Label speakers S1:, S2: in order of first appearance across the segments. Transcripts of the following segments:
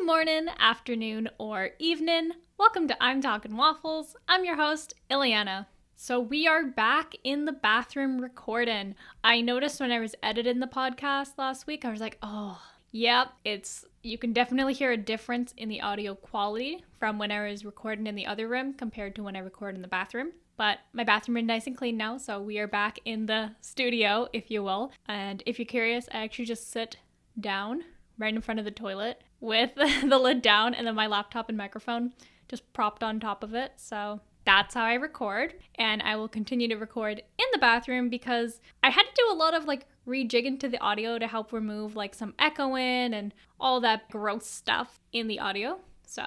S1: Good morning, afternoon, or evening. Welcome to I'm Talking Waffles. I'm your host, Ileana. So we are back in the bathroom recording. I noticed when I was editing the podcast last week, I was like, oh, yep, you can definitely hear a difference in the audio quality from when I was recording in the other room compared to when I record in the bathroom. But my bathroom is nice and clean now, so we are back in the studio, if you will. And if you're curious, I actually just sit down right in front of the toilet with the lid down and then my laptop and microphone just propped on top of it. So that's how I record, and I will continue to record in the bathroom because I had to do a lot of rejigging to the audio to help remove some echoing and all that gross stuff in the audio. So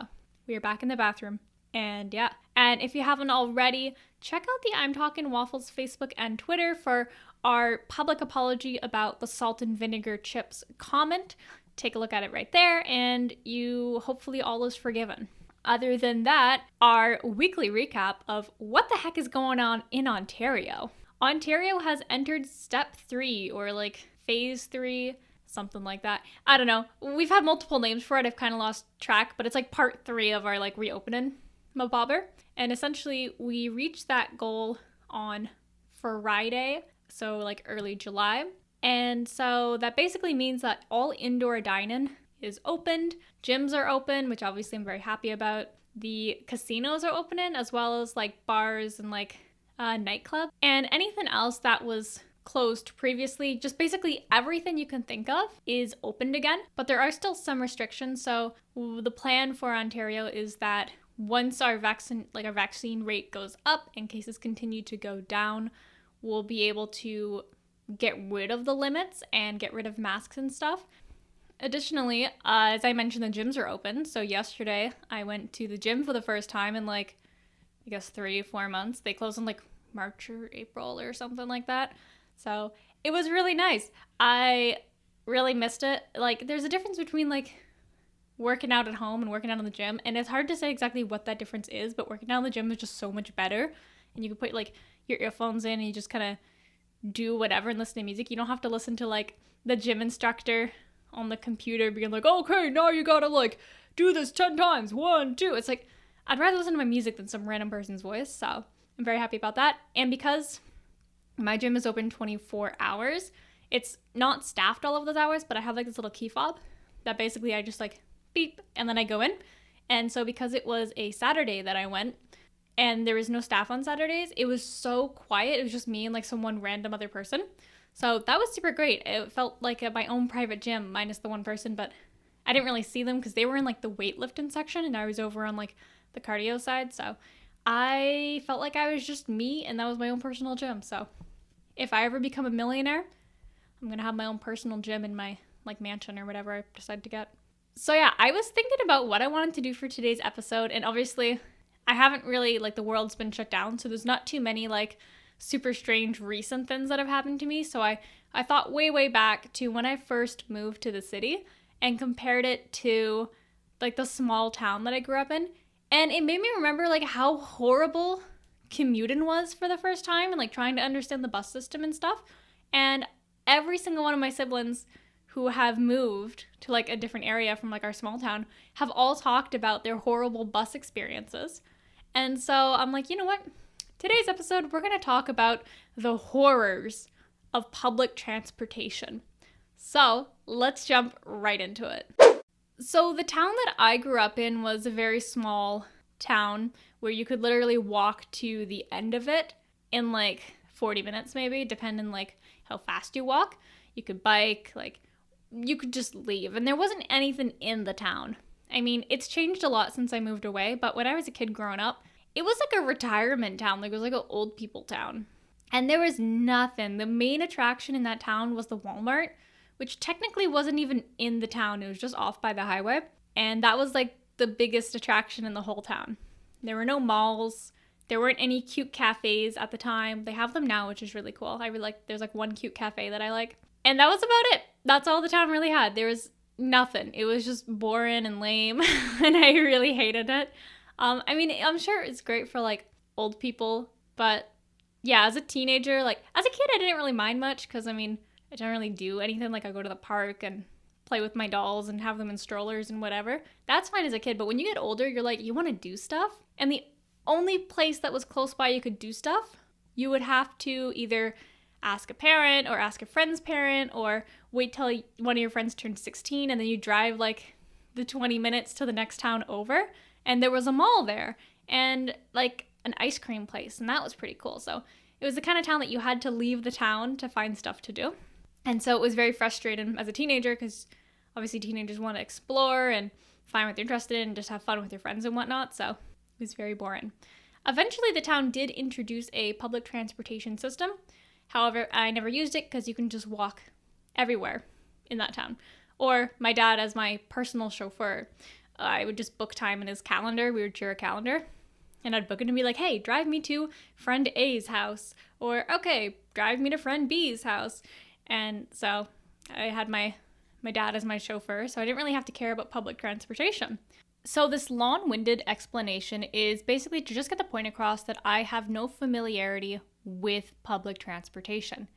S1: we are back in the bathroom, and yeah. And if you haven't already, check out the I'm Talking Waffles Facebook and Twitter for our public apology about the salt and vinegar chips comment. Take a look at it right there, and you hopefully all is forgiven. Other than that, our weekly recap of what the heck is going on in Ontario. Ontario has entered step 3 or phase 3, something like that. I don't know. We've had multiple names for it. I've kind of lost track, but it's part 3 of our reopening mabobber. And essentially we reached that goal on Friday, so early July. And so that basically means that all indoor dining is opened. Gyms are open, which obviously I'm very happy about. The casinos are opening, as well as bars and nightclub. And anything else that was closed previously, just basically everything you can think of is opened again. But there are still some restrictions. So the plan for Ontario is that once our vaccine rate goes up and cases continue to go down, we'll be able to get rid of the limits and get rid of masks and stuff. Additionally, as I mentioned, the gyms are open. So yesterday I went to the gym for the first time in 3-4 months. They closed in March or April or something like that. So it was really nice. I really missed it. There's a difference between working out at home and working out in the gym. And it's hard to say exactly what that difference is, but working out in the gym is just so much better. And you can put your earphones in and you just kind of do whatever and listen to music. You don't have to listen to the gym instructor on the computer being okay, now you gotta do this 10 times, 1, 2. It's I'd rather listen to my music than some random person's voice. So I'm very happy about that. And because my gym is open 24 hours, it's not staffed all of those hours, but I have this little key fob that basically I just beep and then I go in. And so because it was a Saturday that I went, and there was no staff on Saturdays, it was so quiet. It was just me and some one random other person. So that was super great. It felt like my own private gym minus the one person, but I didn't really see them because they were in the weightlifting section and I was over on the cardio side. So I felt like I was just me and that was my own personal gym. So if I ever become a millionaire, I'm going to have my own personal gym in my mansion or whatever I decide to get. So yeah, I was thinking about what I wanted to do for today's episode, and obviously I haven't really, the world's been shut down, so there's not too many, super strange recent things that have happened to me. So I thought way back to when I first moved to the city and compared it to, the small town that I grew up in. And it made me remember, how horrible commuting was for the first time and, trying to understand the bus system and stuff. And every single one of my siblings who have moved to, a different area from, our small town have all talked about their horrible bus experiences. And so I'm you know what? Today's episode, we're going to talk about the horrors of public transportation. So let's jump right into it. So the town that I grew up in was a very small town where you could literally walk to the end of it in 40 minutes maybe, depending how fast you walk. You could bike, you could just leave. And there wasn't anything in the town. I mean, it's changed a lot since I moved away, but when I was a kid growing up, it was a retirement town. It was an old people town. And there was nothing. The main attraction in that town was the Walmart, which technically wasn't even in the town. It was just off by the highway. And that was the biggest attraction in the whole town. There were no malls. There weren't any cute cafes at the time. They have them now, which is really cool. I really there's one cute cafe that I like. And that was about it. That's all the town really had. There was nothing. It was just boring and lame, and I really hated it. I mean, I'm sure it's great for old people, but yeah, as a teenager, as a kid, I didn't really mind much because I mean, I didn't really do anything. I go to the park and play with my dolls and have them in strollers and whatever. That's fine as a kid, but when you get older, you're like, you want to do stuff? And the only place that was close by you could do stuff, you would have to either ask a parent or ask a friend's parent or wait till one of your friends turned 16 and then you drive like the 20 minutes to the next town over. And there was a mall there and like an ice cream place, and that was pretty cool. So it was the kind of town that you had to leave the town to find stuff to do. And so it was very frustrating as a teenager because obviously teenagers want to explore and find what they're interested in and just have fun with your friends and whatnot. So it was very boring. Eventually, the town did introduce a public transportation system. However, I never used it because you can just walk everywhere in that town. Or my dad as my personal chauffeur. I would just book time in his calendar. We would share a calendar. And I'd book it and be like, hey, drive me to friend A's house. Or, okay, drive me to friend B's house. And so I had my dad as my chauffeur, so I didn't really have to care about public transportation. So this long-winded explanation is basically to just get the point across that I have no familiarity with public transportation.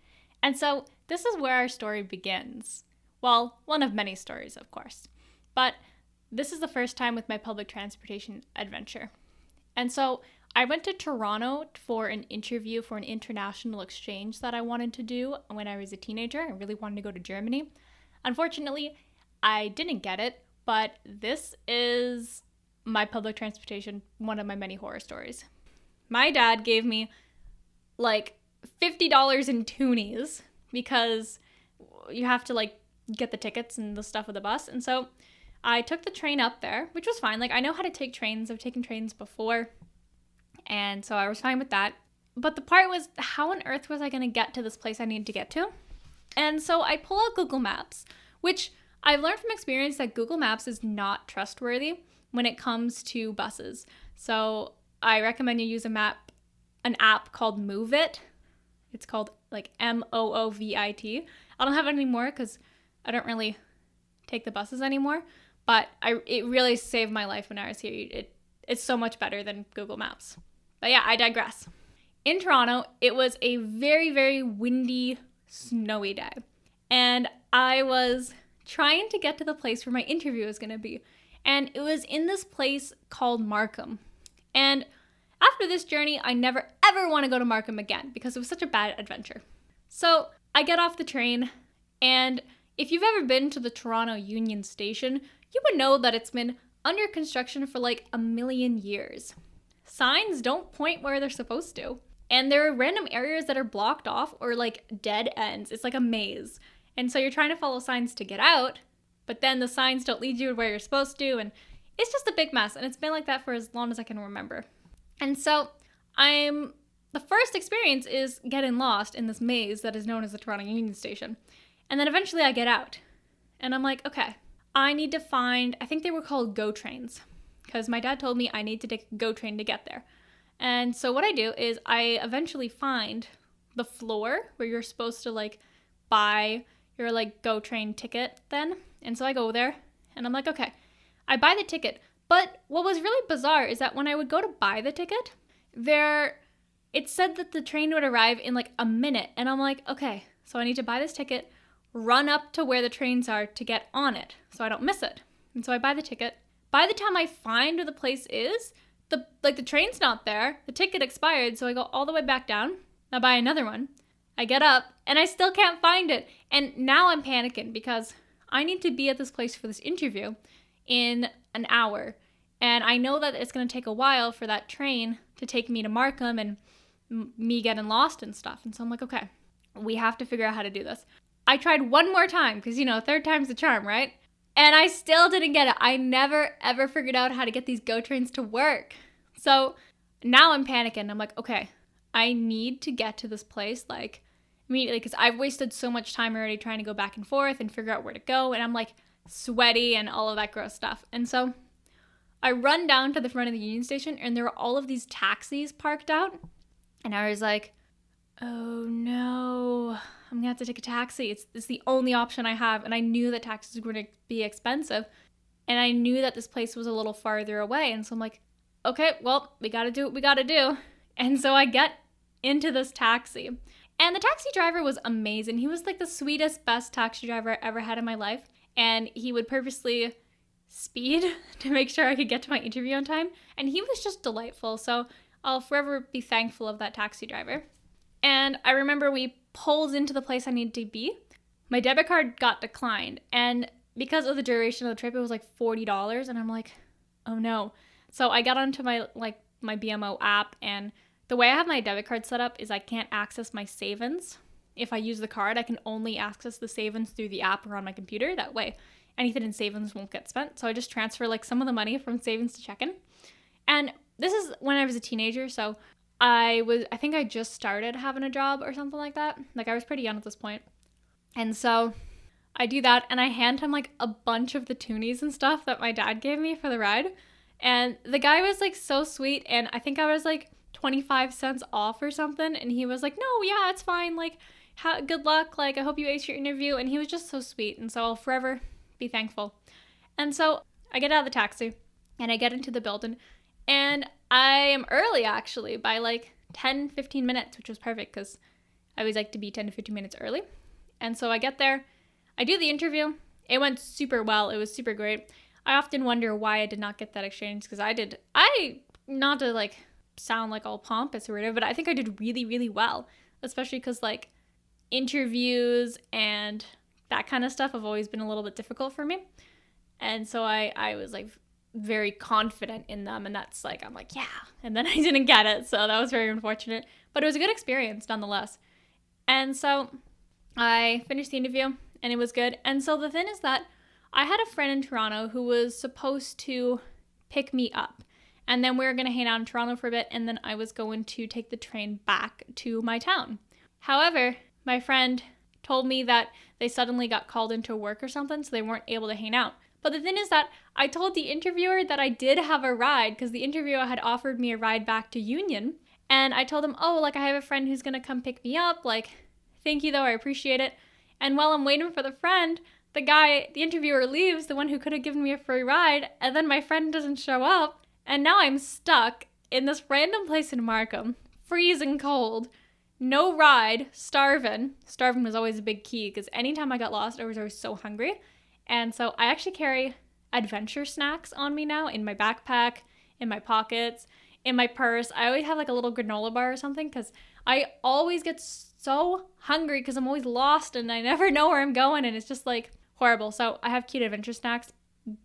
S1: And so this is where our story begins. Well, one of many stories, of course. But this is the first time with my public transportation adventure. And so I went to Toronto for an interview for an international exchange that I wanted to do when I was a teenager. I really wanted to go to Germany. Unfortunately, I didn't get it, but this is my public transportation, one of my many horror stories. My dad gave me like $50 in toonies because you have to like get the tickets and the stuff with the bus. And so I took the train up there, which was fine. Like I know how to take trains. I've taken trains before. And so I was fine with that. But the part was, how on earth was I going to get to this place I needed to get to? And so I pull out Google Maps, which I've learned from experience that Google Maps is not trustworthy when it comes to buses. So I recommend you use an app called Move It. It's called like Moovit. I don't have it anymore because I don't really take the buses anymore. But it really saved my life when I was here. It's so much better than Google Maps. But yeah, I digress. In Toronto, it was a very, very windy, snowy day. And I was trying to get to the place where my interview was going to be. And it was in this place called Markham. And after this journey, I never, ever want to go to Markham again because it was such a bad adventure. So I get off the train, and if you've ever been to the Toronto Union Station, you would know that it's been under construction for like a million years. Signs don't point where they're supposed to. And there are random areas that are blocked off or like dead ends. It's like a maze. And so you're trying to follow signs to get out, but then the signs don't lead you where you're supposed to. And it's just a big mess. And it's been like that for as long as I can remember. And so the first experience is getting lost in this maze that is known as the Toronto Union Station. And then eventually I get out. And I'm like, okay, I need to find, I think they were called GO trains. Because my dad told me I need to take a GO train to get there. And so what I do is I eventually find the floor where you're supposed to like buy your like GO train ticket then. And so I go there and I'm like, okay, I buy the ticket. But what was really bizarre is that when I would go to buy the ticket, it said that the train would arrive in like a minute. And I'm like, okay, so I need to buy this ticket, run up to where the trains are to get on it so I don't miss it. And so I buy the ticket. By the time I find where the place is, the train's not there. The ticket expired, so I go all the way back down. I buy another one. I get up, and I still can't find it. And now I'm panicking because I need to be at this place for this interview in an hour. And I know that it's going to take a while for that train to take me to Markham and me getting lost and stuff. And so I'm like, okay, we have to figure out how to do this. I tried one more time because, third time's the charm, right? And I still didn't get it. I never, ever figured out how to get these GO trains to work. So now I'm panicking. I'm like, okay, I need to get to this place like immediately because I've wasted so much time already trying to go back and forth and figure out where to go. And I'm like sweaty and all of that gross stuff. And so I run down to the front of the Union Station and there were all of these taxis parked out. And I was like, oh no, I'm gonna have to take a taxi. It's the only option I have. And I knew that taxis were gonna be expensive. And I knew that this place was a little farther away. And so I'm like, okay, well, we gotta do what we gotta do. And so I get into this taxi. And the taxi driver was amazing. He was like the sweetest, best taxi driver I ever had in my life. and he would purposely speed to make sure I could get to my interview on time. And he was just delightful. So I'll forever be thankful of that taxi driver. And I remember we pulled into the place I needed to be. My debit card got declined. And because of the duration of the trip, it was like $40. And I'm like, oh no. So I got onto my BMO app, and the way I have my debit card set up is I can't access my savings. If I use the card, I can only access the savings through the app or on my computer. That way, anything in savings won't get spent. So I just transfer like some of the money from savings to checking. And this is when I was a teenager. So I think I just started having a job or something like that. Like I was pretty young at this point. And so I do that, and I hand him like a bunch of the toonies and stuff that my dad gave me for the ride. And the guy was like so sweet, and I think I was like 25 cents off or something, and he was like, no, yeah, it's fine, like good luck, like I hope you ace your interview. And he was just so sweet, and so I'll forever be thankful. And so I get out of the taxi and I get into the building, and I am early actually by like 10-15 minutes, which was perfect because I always like to be 10 to 15 minutes early. And so I get there, I do the interview, it went super well, it was super great. I often wonder why I did not get that exchange, because not to like sound like all pompous or whatever, but I think I did really, really well, especially because like interviews and that kind of stuff have always been a little bit difficult for me. And so I was like very confident in them, and that's like, I'm like, yeah. And then I didn't get it, so that was very unfortunate, but it was a good experience nonetheless. And so I finished the interview and it was good. And so the thing is that I had a friend in Toronto who was supposed to pick me up, and then we were going to hang out in Toronto for a bit, and then I was going to take the train back to my town. However, my friend told me that they suddenly got called into work or something, so they weren't able to hang out. But the thing is that I told the interviewer that I did have a ride, because the interviewer had offered me a ride back to Union, and I told him, oh, like I have a friend who's going to come pick me up, like thank you though, I appreciate it. And while I'm waiting for the friend, the interviewer leaves, the one who could have given me a free ride, and then my friend doesn't show up, and now I'm stuck in this random place in Markham, freezing cold, no ride, starving. Starving was always a big key, because anytime I got lost, I was always so hungry. And so I actually carry adventure snacks on me now, in my backpack, in my pockets, in my purse. I always have like a little granola bar or something, because I always get so hungry because I'm always lost and I never know where I'm going, and it's just like horrible. So I have cute adventure snacks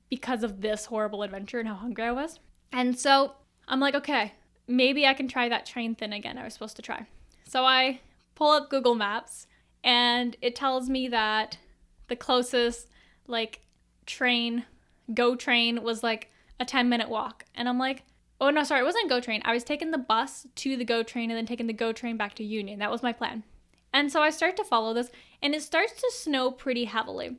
S1: because of this horrible adventure and how hungry I was. And so I'm like, okay, maybe I can try that train thing again I was supposed to try. So I pull up Google Maps, and it tells me that the closest like GO train was like a 10-minute walk. And I'm like, oh no, sorry, it wasn't GO train. I was taking the bus to the GO train and then taking the GO train back to Union. That was my plan. And so I start to follow this, and it starts to snow pretty heavily.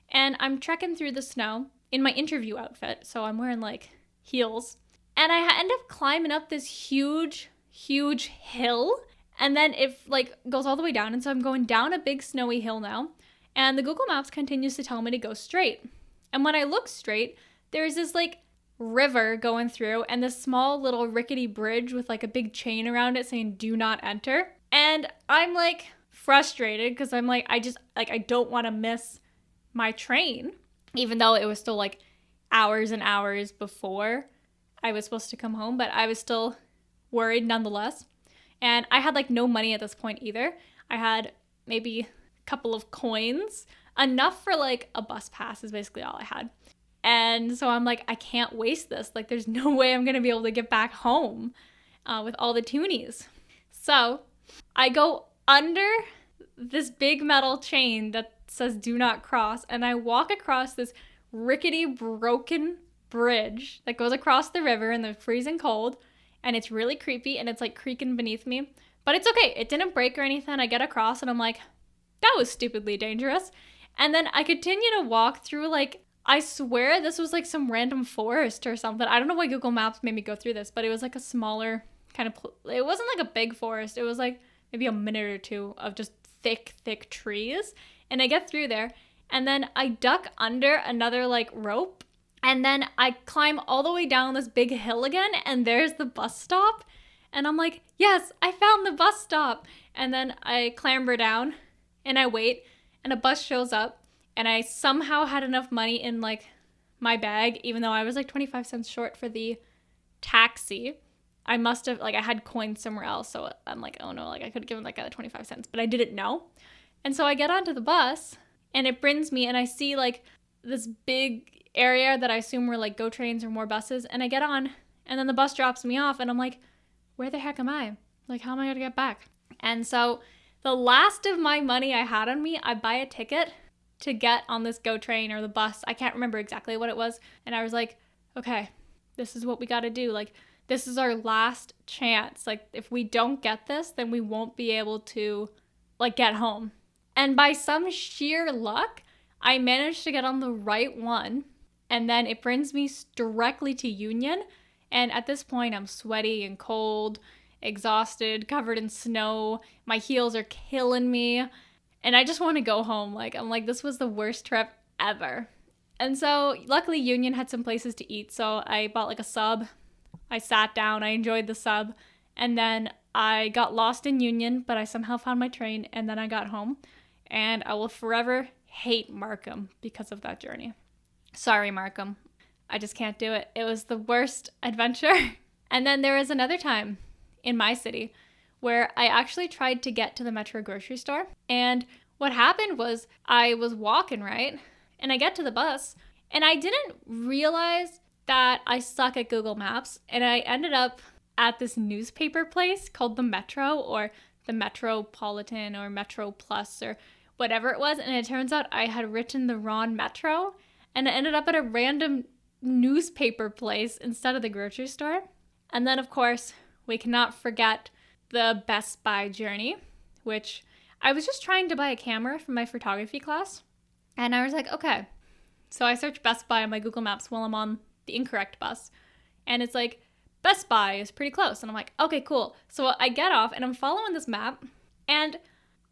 S1: And I'm trekking through the snow in my interview outfit, so I'm wearing like heels. And I end up climbing up this huge, huge hill, and then it like goes all the way down. And so I'm going down a big snowy hill now, and the Google Maps continues to tell me to go straight. And when I look straight, there's this like river going through, and this small little rickety bridge with like a big chain around it saying do not enter. And I'm like frustrated because I'm like, I don't want to miss my train, even though it was still like hours and hours before I was supposed to come home, but I was still worried nonetheless. And I had like no money at this point either. I had maybe a couple of coins, enough for like a bus pass is basically all I had. And so I'm like, I can't waste this. Like, there's no way I'm going to be able to get back home with all the toonies. So I go under this big metal chain that says do not cross, and I walk across this rickety, broken bridge that goes across the river in the freezing cold, and it's really creepy, and it's like creaking beneath me. But it's okay. It didn't break or anything. I get across, and I'm like, that was stupidly dangerous. And then I continue to walk through, like, I swear this was like some random forest or something. I don't know why Google Maps made me go through this, but it was like a smaller kind of, it wasn't like a big forest. It was like maybe a minute or two of just thick, thick trees. And I get through there, and then I duck under another like rope, and then I climb all the way down this big hill again, and there's the bus stop. And I'm like, yes, I found the bus stop. And then I clamber down and I wait, and a bus shows up, and I somehow had enough money in like my bag, even though I was like 25 cents short for the taxi. I must have, like, I had coins somewhere else, so I'm like, oh no, like I could have given like 25 cents, but I didn't know. And so I get onto the bus and it brings me, and I see like this big area that I assume were like GO trains or more buses, and I get on, and then the bus drops me off, and I'm like, where the heck am I? Like, how am I going to get back? And so the last of my money I had on me, I buy a ticket to get on this GO train or the bus. I can't remember exactly what it was. And I was like, okay, this is what we got to do. Like, this is our last chance. Like, if we don't get this, then we won't be able to, like, get home. And by some sheer luck, I managed to get on the right one. And then it brings me directly to Union. And at this point, I'm sweaty and cold, exhausted, covered in snow. My heels are killing me. And I just want to go home. Like, I'm like, this was the worst trip ever. And so luckily Union had some places to eat. So I bought like a sub. I sat down. I enjoyed the sub. And then I got lost in Union, but I somehow found my train. And then I got home. And I will forever hate Markham because of that journey. Sorry, Markham. I just can't do it. It was the worst adventure. And then there was another time in my city where I actually tried to get to the Metro grocery store. And what happened was I was walking, right? And I get to the bus and I didn't realize that I suck at Google Maps. And I ended up at this newspaper place called the Metro or the Metropolitan or Metro Plus or whatever it was. And it turns out I had written the wrong Metro and I ended up at a random newspaper place instead of the grocery store. And then, of course, we cannot forget the Best Buy journey, which I was just trying to buy a camera for my photography class. And I was like, okay. So I searched Best Buy on my Google Maps while I'm on the incorrect bus. And it's like, Best Buy is pretty close. And I'm like, okay, cool. So I get off and I'm following this map and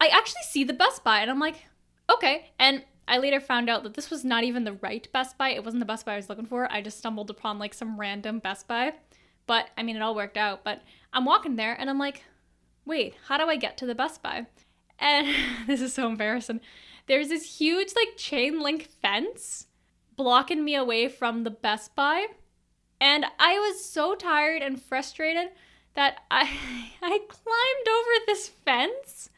S1: I actually see the Best Buy. And I'm like, okay. And I later found out that this was not even the right Best Buy. It wasn't the Best Buy I was looking for. I just stumbled upon like some random Best Buy. But I mean, it all worked out. But I'm walking there and I'm like, wait, how do I get to the Best Buy? And this is so embarrassing. There's this huge like chain link fence blocking me away from the Best Buy. And I was so tired and frustrated that I climbed over this fence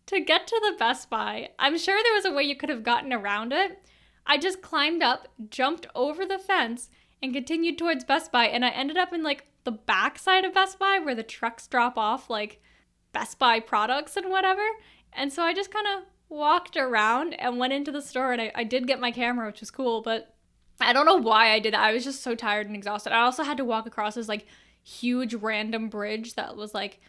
S1: to get to the Best Buy. I'm sure there was a way you could have gotten around it. I just climbed up, jumped over the fence, and continued towards Best Buy. And I ended up in like the back side of Best Buy where the trucks drop off like Best Buy products and whatever. And so I just kind of walked around and went into the store, and I did get my camera, which was cool, but I don't know why I did that. I was just so tired and exhausted. I also had to walk across this like huge random bridge that was like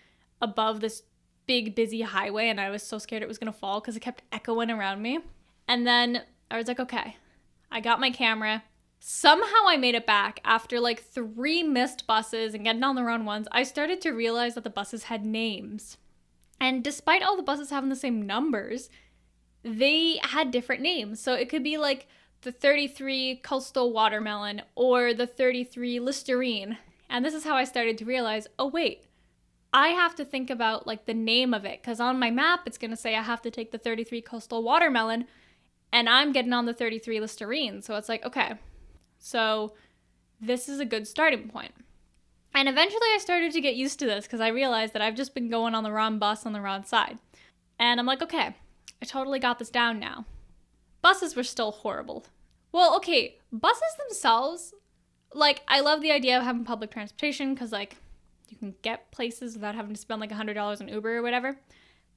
S1: above this big busy highway, and I was so scared it was gonna fall because it kept echoing around me. And then I was like, okay, I got my camera. Somehow I made it back after like 3 missed buses and getting on the wrong ones. I started to realize that the buses had names. And despite all the buses having the same numbers, they had different names. So it could be like the 33 Coastal Watermelon or the 33 Listerine. And this is how I started to realize, oh wait, I have to think about like the name of it, because on my map it's going to say I have to take the 33 Coastal Watermelon and I'm getting on the 33 Listerine. So it's like, okay, so this is a good starting point. And eventually I started to get used to this because I realized that I've just been going on the wrong bus on the wrong side. And I'm like, okay, I totally got this down now. Buses were still horrible. Well, okay, buses themselves, like, I love the idea of having public transportation because, like, you can get places without having to spend, like, $100 on Uber or whatever.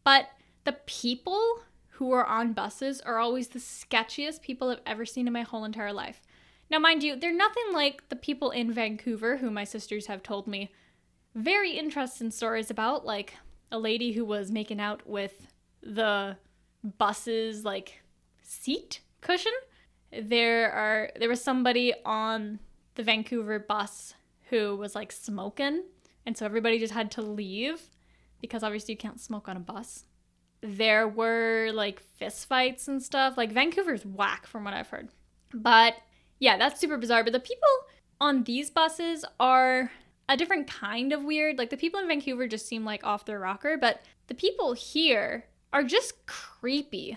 S1: But the people who are on buses are always the sketchiest people I've ever seen in my whole entire life. Now, mind you, they're nothing like the people in Vancouver who my sisters have told me very interesting stories about, like a lady who was making out with the bus's, like, seat cushion. There was somebody on the Vancouver bus who was, like, smoking, and so everybody just had to leave because obviously you can't smoke on a bus. There were, like, fist fights and stuff. Like, Vancouver's whack from what I've heard. But yeah, that's super bizarre. But the people on these buses are a different kind of weird. Like, the people in Vancouver just seem like off their rocker, but the people here are just creepy.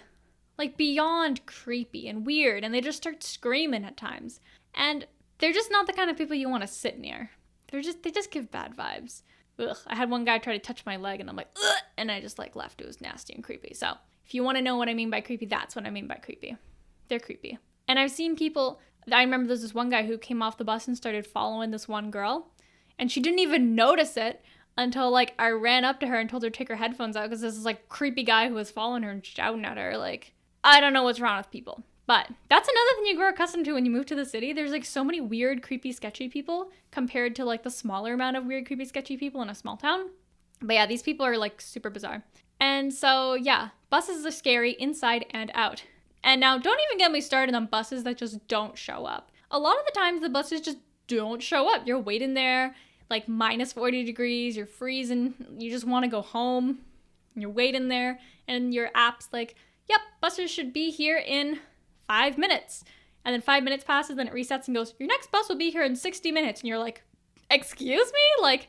S1: Like beyond creepy and weird, and they just start screaming at times. And they're just not the kind of people you want to sit near. They just give bad vibes. Ugh, I had one guy try to touch my leg and I'm like, ugh, and I just like left. It was nasty and creepy. So if you want to know what I mean by creepy, that's what I mean by creepy. They're creepy. And I've seen people, I remember there's this one guy who came off the bus and started following this one girl, and she didn't even notice it until like I ran up to her and told her to take her headphones out because this is like creepy guy who was following her and shouting at her. Like, I don't know what's wrong with people. But that's another thing you grow accustomed to when you move to the city. There's like so many weird, creepy, sketchy people compared to like the smaller amount of weird, creepy, sketchy people in a small town. But yeah, these people are like super bizarre. And so yeah, buses are scary inside and out. And now don't even get me started on buses that just don't show up. A lot of the times the buses just don't show up. You're waiting there like minus 40 degrees, you're freezing, you just want to go home. You're waiting there and your app's like, yep, buses should be here in 5 minutes. And then 5 minutes passes, then it resets and goes, your next bus will be here in 60 minutes. And you're like, excuse me? Like,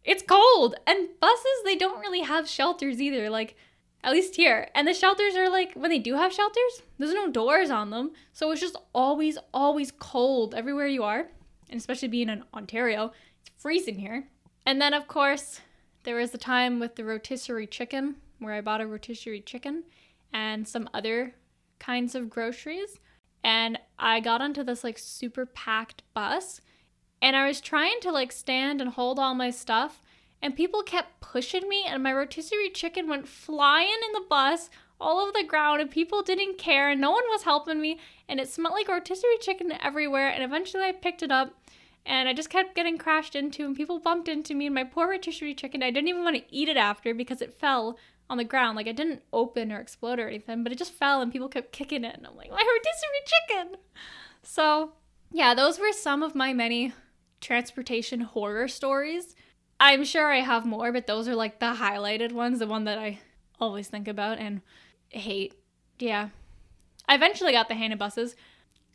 S1: it's cold. And buses, they don't really have shelters either, like, at least here. And the shelters are like, when they do have shelters, there's no doors on them. So it's just always, always cold everywhere you are. And especially being in Ontario, it's freezing here. And then, of course, there was the time with the rotisserie chicken, where I bought a rotisserie chicken and some other kinds of groceries, and I got onto this like super packed bus, and I was trying to like stand and hold all my stuff, and people kept pushing me, and my rotisserie chicken went flying in the bus all over the ground, and people didn't care, and no one was helping me, and it smelled like rotisserie chicken everywhere. And eventually I picked it up, and I just kept getting crashed into, and people bumped into me, and my poor rotisserie chicken, I didn't even want to eat it after because it fell on the ground. Like, it didn't open or explode or anything, but it just fell and people kept kicking it, and I'm like, my rotisserie chicken. So yeah, those were some of my many transportation horror stories. I'm sure I have more, but those are like the highlighted ones, the one that I always think about and hate. Yeah, I eventually got the hang of buses,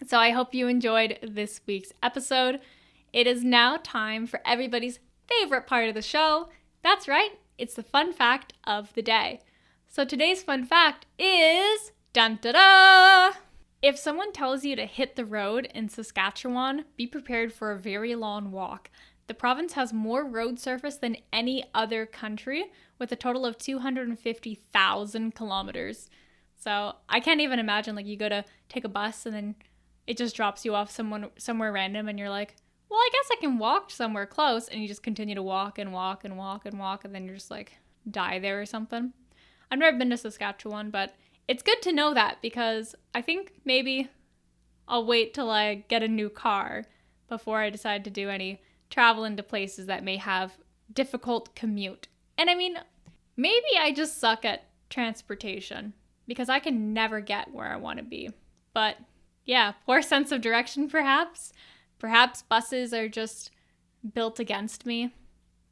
S1: so I hope you enjoyed this week's episode. It is now time for everybody's favorite part of the show. That's right, it's the fun fact of the day. So today's fun fact is, dun-da-da! If someone tells you to hit the road in Saskatchewan, be prepared for a very long walk. The province has more road surface than any other country, with a total of 250,000 kilometers. So I can't even imagine, like, you go to take a bus and then it just drops you off somewhere random, and you're like, well, I guess I can walk somewhere close, and you just continue to walk and walk and walk and walk, and then you're just like die there or something. I've never been to Saskatchewan, but it's good to know that, because I think maybe I'll wait till I get a new car before I decide to do any travel into places that may have difficult commute. And I mean, maybe I just suck at transportation because I can never get where I want to be. But yeah, poor sense of direction perhaps. Perhaps buses are just built against me.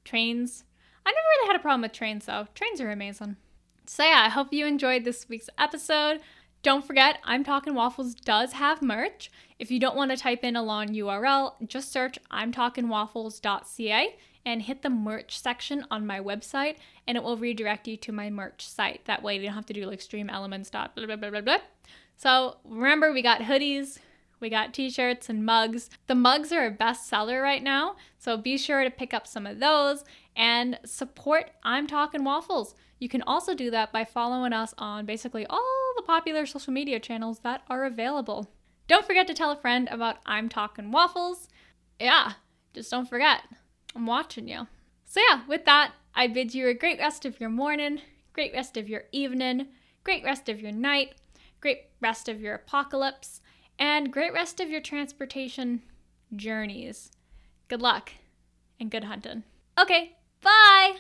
S1: Trains. I never really had a problem with trains though. Trains are amazing. So yeah, I hope you enjoyed this week's episode. Don't forget, I'm Talking Waffles does have merch. If you don't want to type in a long URL, just search imtalkingwaffles.ca and hit the merch section on my website, and it will redirect you to my merch site. That way you don't have to do like streamelements. Blah, blah, blah, blah, blah. So remember, we got hoodies, we got t-shirts and mugs. The mugs are a bestseller right now, so be sure to pick up some of those and support I'm Talking Waffles. You can also do that by following us on basically all the popular social media channels that are available. Don't forget to tell a friend about I'm Talking Waffles. Yeah, just don't forget. I'm watching you. So yeah, with that, I bid you a great rest of your morning, great rest of your evening, great rest of your night, great rest of your apocalypse, and great rest of your transportation journeys. Good luck and good hunting. Okay, bye!